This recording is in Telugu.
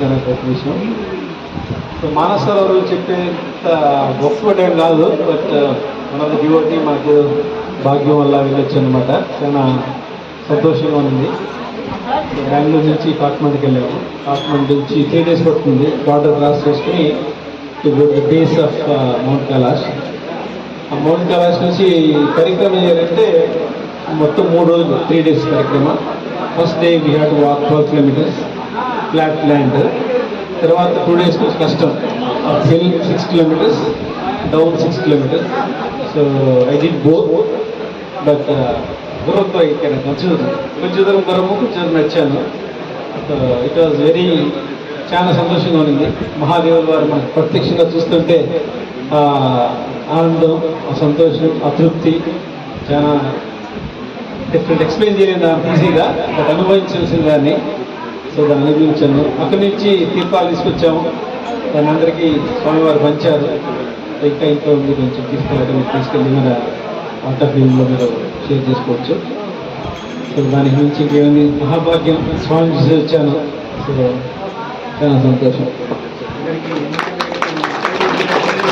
చాలా గొప్ప విషయం. సో మానసరోవరం చెప్పేంత గొప్పటేం కాదు, బట్ మన డివోటీ మాకు భాగ్యం వల్ల వెళ్ళొచ్చు అనమాట. చాలా సంతోషంగా ఉంది. బెంగళూరు నుంచి కాట్మండ్కి వెళ్ళాము. కాట్మండ్ నుంచి 3 days పడుతుంది బార్డర్ క్రాస్ చేసుకుని to go to base of mount Kailash. ఆ మౌంట్ కైలాష్ నుంచి పరిక్రమ చేయాలంటే మొత్తం 3 రోజులు, 3 days పరిక్రమ. First day we had to walk 12 kilometers flat land. తర్వాత 2 days కొంచెం కష్టం, hill 6 kilometers, down 6 kilometers. So I did both, but గుర్రంతో ఇక్కడ కొంచెం దూరం గుర్రము, కొంచెం నచ్చాను. సో ఇట్ వాజ్ వెరీ చాలా సంతోషంగా ఉంది. మహాదేవుల వారు మనకు ప్రత్యక్షంగా చూస్తుంటే ఆనందం, సంతోషం, అతృప్తి చాలా డిఫరెంట్. ఎక్స్ప్లెయిన్ చేయలేదు దాన్ని ఈజీగా, బట్ అనుభవించాల్సిన దాన్ని. సో దాన్ని అనుభవించాను. అక్కడి నుంచి తీర్థాలు తీసుకొచ్చాము, దాన్ని అందరికీ స్వామివారు పంచారు. ఇంకా ఇంకా ఉంది, కొంచెం తీసుకెళ్ళి మన ఆర్ట్ ఆఫ్ లివింగ్లో మీరు షేర్ చేసుకోవచ్చు. సో దానికి మించి ఇంకేమైంది, మహాభాగ్యం స్వామి చూసి వచ్చాను. సో చాలా సంతోషం.